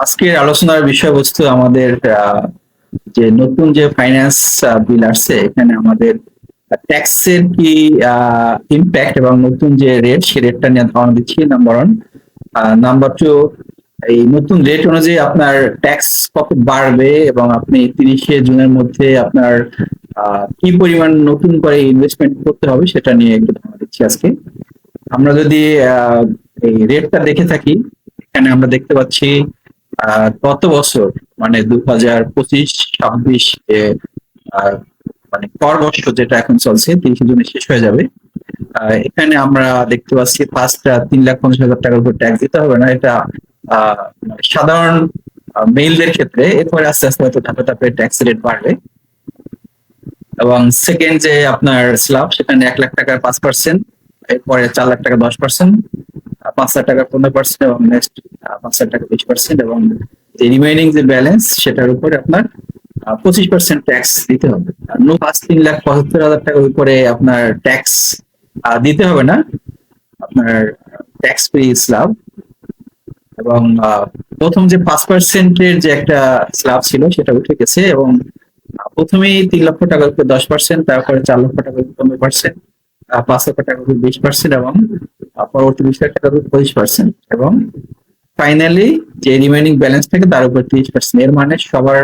আজকের আলোচনার বিষয়বস্তু আমাদের যে নতুন যে ফাইন্যান্স বিল আসছে এখানে আমাদের ট্যাক্সের কি ইম্প্যাক্ট এবং নতুন যে রেট সেই রেটটা নিয়ে ধারণা দিচ্ছি নাম্বার ওয়ান। নাম্বার টু, এই নতুন রেট অনুযায়ী আপনার ট্যাক্স কত বাড়বে এবং আপনি 30শে জুনের মধ্যে আপনার কি পরিমাণ নতুন করে ইনভেস্টমেন্ট করতে হবে সেটা নিয়ে একটু ধারণা দিচ্ছি আজকে। আমরা যদি এই রেটটা দেখে থাকি, এখানে আমরা দেখতে পাচ্ছি গত বছর মানে 2025-26 মানে পর বর্ষ যেটা এখন চলছে 30শে জুনে শেষ হয়ে যাবে। এখানে আমরা দেখতে পাচ্ছি ফার্স্ট 3,50,000 টাকার উপর ট্যাক্স দিতে হবে না, এটা মানে সাধারণ মেইলদের ক্ষেত্রে। এরপরে আস্তে আস্তে হয়তো ধাপে ধাপে ট্যাক্স রেট বাড়বে। এবং সেকেন্ড যে আপনার স্ল্যাব, সেখানে 1,00,000 টাকার 5%, এরপরে 4,00,000 টাকা 10%, 5,00,000 টাকা 15%, এবং নেক্সট 5,00,000 টাকা 20%, এবং যে রিমেইনিং যে ব্যালেন্স সেটার উপরে আপনার 25% ট্যাক্স দিতে হবে। আর নো পাঁচ 3,75,000 টাকার উপরে আপনার ট্যাক্স দিতে হবে না, আপনার ট্যাক্স ফ্রি স্ল্যাব। এবং প্রথম যে 5%-এর যে একটা স্ল্যাব ছিল সেটা উঠে গেছে, এবং প্রথমেই 3,00,000 টাকার উপর 10%, তারপরে 4,00,000 টাকার উপর 15%, 5,00,000 টাকার উপর 20%, এবং পরবর্তী 20,00,000 টাকার উপর 25%, এবং ফাইনালি যে রিমেইনিং ব্যালেন্স থাকে তার উপর 30%। এর মানে সবার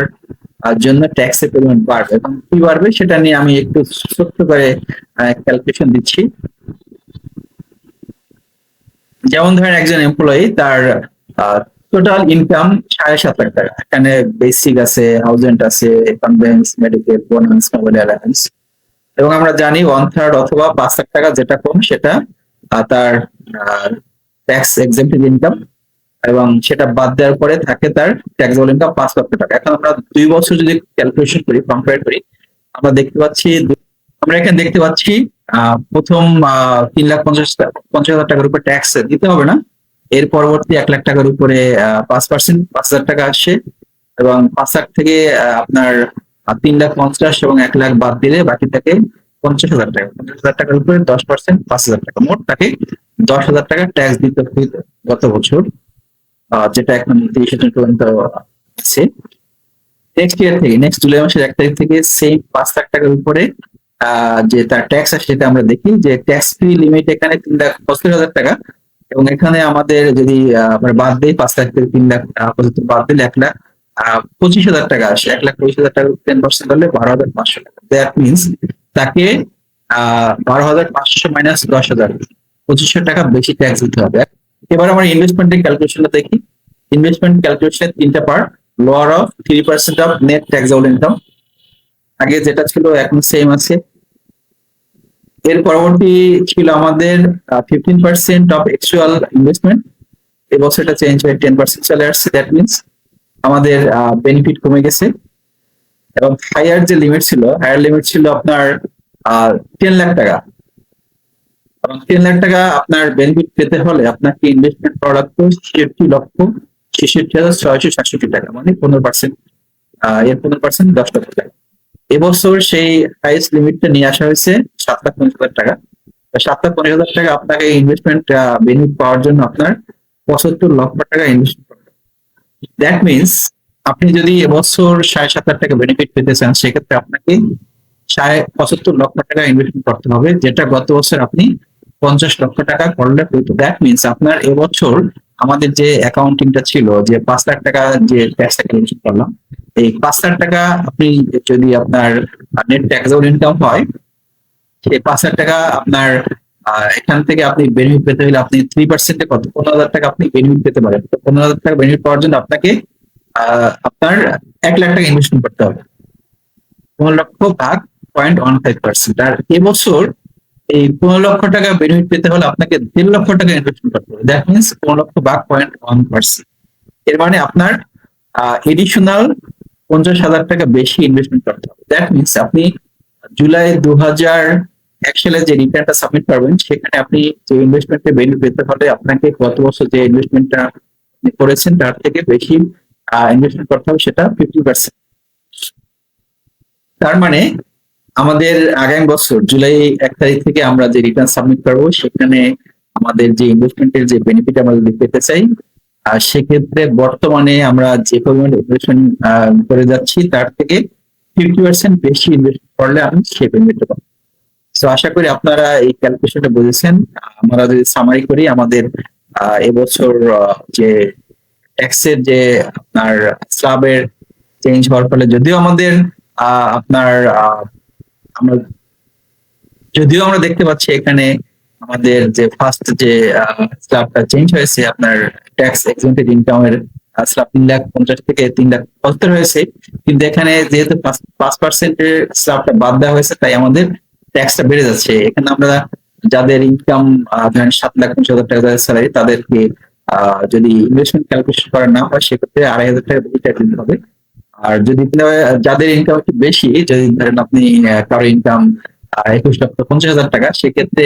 জন্য ট্যাক্সের পরিমাণ বাড়বে, এবং কি বাড়বে সেটা নিয়ে আমি একটু ছোট্ট করে ক্যালকুলেশন দিচ্ছি। যেমন ধরেন একজন এমপ্লয়ি, তার টোটাল ইনকাম 7,500,000 টাকা। এখানে বেসিক আছে, হাউজেন্ট আছে, convince, medical, bonus, mobile alliance, এবং আমরা জানি 1/3 অথবা 5,00,000 টাকা যেটা কম সেটা তার ট্যাক্স এক্সেম্পটেড ইনকাম, এবং সেটা বাদ দেওয়ার পরে থাকে তার ট্যাক্সেবল ইনকাম 5,00,000 টাকা। এখন আমরা 2 বছর যদি ক্যালকুলেশন করি, কম্পেয়ার করি, আমরা দেখতে পাচ্ছি এখানে দেখতে পাচ্ছি প্রথম 3,50,000 টাকার উপর ট্যাক্স দিতে হবে না। এর পরবর্তী 1,00,000 টাকার উপরে 5%, 5,000 টাকা আসছে, এবং 5,00,000 থেকে আপনার 3,50,000 এবং 1,00,000 বাদ দিলে বাকি থাকে 50,000 টাকা। 50,000 টাকার উপরে 10%, 5,000 টাকা, মোট তাকে 10,000 টাকা ট্যাক্স দিতে হইতো গত বছর, যেটা এখন 30শে জুন পর্যন্ত আছে। নেক্সট ইয়ার থেকে, নেক্সট জুলাই মাসের 1 তারিখ থেকে সেই 5,00,000 টাকার উপরে যে তার ট্যাক্স আসে সেটা আমরা দেখি যে ট্যাক্স ফ্রি লিমিট এখানে 3,75,000 টাকা, এবং এখানে আমাদের যদি আমরা বাদ দিই 5,00,000 থেকে 3,75,000 বাদ দিলে 1,25,000 টাকা আসে। 1,25,000 টাকা 10% হলে 12,500 টাকা। দ্যাট মিনস তাকে 12,500 মাইনাস 10,000, 2,500 টাকা বেশি ট্যাক্স দিতে হবে। এবার আমরা ইনভেস্টমেন্টের ক্যালকুলেশনটা দেখি। ইনভেস্টমেন্ট ক্যালকুলেশনের 3টা part. Lower of 3% of net taxable income, আগে যেটা ছিল এখন সেম আছে। এর পরবর্তী ছিল আমাদের 15% অফ অ্যাকচুয়াল ইনভেস্টমেন্ট, এবছর এটা চেঞ্জ হয়ে 10% চলে আসছে। দ্যাট মিনস আমাদের বেনিফিট কমে গেছে। এবং হায়ার যে লিমিট ছিল, হায়ার লিমিট ছিল আপনার 10,00,000 টাকা, এবং 10,00,000 টাকা আপনার বেনিফিট পেতে হলে আপনাকে ইনভেস্টমেন্ট করা লাগতো 66,66,667 টাকা, মানে 15%। এর 15% 10,00,000 টাকা। এবছর সেই হাইস্ট লিমিটটা নিয়ে আসা হয়েছে 7,50,000 টাকা। 7,50,000 টাকা আপনাকে ইনভেস্টমেন্ট বেনিফিট পাওয়ার জন্য আপনার 75 লক্ষ টাকা ইনভেস্টমেন্ট করতে হবে। দ্যাট মিনস আপনি যদি এবছর 7,500,000 টাকা বেনিফিট পেতে চান, সেক্ষেত্রে আপনাকে 75 লক্ষ টাকা ইনভেস্টমেন্ট করতে হবে, যেটা গত বছর আপনি 50 লক্ষ টাকা করলে হইতো। দ্যাট মিনস আপনার এবছর আমাদের যে অ্যাকাউন্টিংটা ছিল, যে 5,00,000 টাকা যে ট্যাক্স ক্যালকুলেশন করলাম, এই 5,00,000 টাকা আপনি যদি আপনার নেট ট্যাক্সেবল ইনকাম হয়, সেই 5,00,000 টাকা আপনার এখান থেকে আপনি বেনিফিট পেতে হলে আপনি 3%-এ কত 15,000 টাকা আপনি বেনিফিট পেতে পারেন। তো 15,000 টাকা বেনিফিট পাওয়ার জন্য আপনাকে আপনার 1,00,000 টাকা ইনভেস্টমেন্ট করতে হবে। 15 লক্ষ ভাগ 0.15%। আর এবছর এই 15 লক্ষ টাকা বেনিফিট পেতে হলে আপনাকে 1.5 লক্ষ টাকা ইনভেস্টমেন্ট করতে হবে। দ্যাট মিনস 15 লক্ষ ভাগ 0.1%। এর মানে আপনার এডিশনাল 50,000 টাকা বেশি ইনভেস্টমেন্ট করতে হবে। দ্যাট মিনস আপনি জুলাই 2001 সালে যে রিটার্নটা সাবমিট করবেন, সেখানে আপনি যে ইনভেস্টমেন্টে বেনিফিট পেতে হলে আপনাকে গত বছর যে ইনভেস্টমেন্টটা করেছেন তার থেকে বেশি ইনভেস্টমেন্ট করতে হবে, সেটা 50%। তার মানে আমাদের আগামী বছর জুলাই 1 তারিখ থেকে আমরা যে রিটার্ন সাবমিট করবো, সেখানে আমাদের যে ইনভেস্টমেন্টের যে বেনিফিট আমরা যদি পেতে চাই, সেক্ষেত্রে বর্তমানে আমরা যে পরিমাণ ইনভেস্টমেন্ট করে যাচ্ছি তার থেকে 50% বেশি ইনভেস্ট করলে আমি সেই পেমেন্টটা পাবো। তো আশা করি আপনারা এই ক্যালকুলেশনটা বুঝেছেন। আমরা যদি সামারি করি আমাদের এবছর যে ট্যাক্সের যে আপনার স্ল্যাবের চেঞ্জ হওয়ার ফলে যদিও আমাদের আপনার আমরা যদিও আমরা দেখতে পাচ্ছি এখানে আমাদের যে ফার্স্ট যে স্ল্যাবটা চেঞ্জ হয়েছে আপনার ট্যাক্স এক্সেম্পটেড ইনকামের স্ল্যাব 3,50,000 থেকে 3,75,000 হয়েছে, কিন্তু এখানে যেহেতু 5% স্ল্যাবটা বাদ দেওয়া হয়েছে তাই আমাদের ট্যাক্সটা বেড়ে যাচ্ছে। এখানে আমরা যাদের ইনকাম ধরেন 7,50,000 টাকা স্যালারি তাদেরকে যদি ইনভেস্টমেন্ট ক্যালকুলেশন করা না হয় সেক্ষেত্রে 2,500 টাকা বেশি ট্যাক্স দিতে হবে। আর যদি যাদের ইনকাম একটু বেশি, যদি ধরেন আপনি কারো ইনকাম 21,50,000 টাকা, সেক্ষেত্রে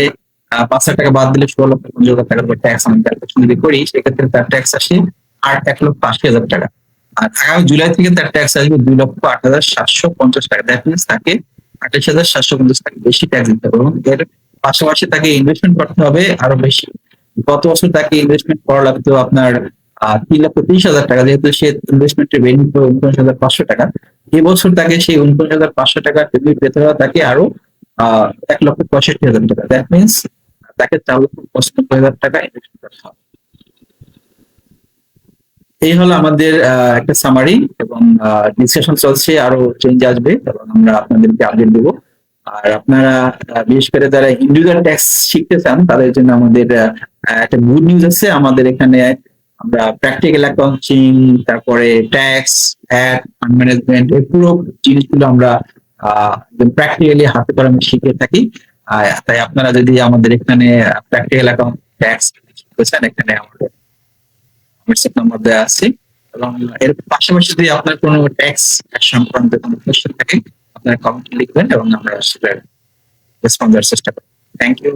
5,000 টাকা বাদ দিলে 16,50,000 টাকার উপর ট্যাক্স আমি ক্যালকুলেশন যদি করি সেক্ষেত্রে তার ট্যাক্স আসে 8,80,000 টাকা। আর আগামী জুলাই থেকে তার ট্যাক্স আসবে 2,08,750 টাকা। দ্যাট মিনস তাকে 28,750 টাকা বেশি ট্যাক্স দিতে হবে এবং এর পাশাপাশি তাকে ইনভেস্টমেন্ট করতে হবে আরো বেশি। গত বছর তাকে ইনভেস্টমেন্ট করা লাগতো আপনার 3,30,000 টাকা, যেহেতু সে ইনভেস্টমেন্টের বেনিফিট 29,500 টাকা। এবছর তাকে সেই 29,500 টাকা বেনিফিট পেতে হবে তাকে আরো 1,65,000 টাকা। দ্যাট মিনস তাকে 4,95,000 টাকা ইনভেস্ট করতে হবে। এই হলো আমাদের একটা সামারি এবং ডিসকাশন চলছে, আরো চেঞ্জ আসবে এবং আমরা আপনাদেরকে আপডেট দেবো। আর আপনারা বিশেষ করে যারা ইন্ডিভিজুয়াল ট্যাক্স শিখতে চান তাদের জন্য আমাদের একটা গুড নিউজ আছে। আমাদের এখানে আমরা প্র্যাকটিক্যাল অ্যাকাউন্টিং, তারপরে ট্যাক্স, ভ্যাট, ফান্ড ম্যানেজমেন্ট এই পুরো জিনিসগুলো আমরা প্র্যাকটিক্যালি হাতে কলমে শিখে থাকি। তাই আপনারা যদি আমাদের এখানে প্র্যাকটিক্যাল অ্যাকাউন্ট ট্যাক্স শিখতে চান, এখানে আমাদের হোয়াটসঅ্যাপ নাম্বার দেওয়া আছে এবং এর পাশাপাশি যদি আপনার কোনো ট্যাক্স সংক্রান্ত কোনো কোশ্চেন থাকে আপনারা কমেন্টে লিখবেন এবং আমরা সেটা রেসপন্স দেওয়ার চেষ্টা করব। Thank you.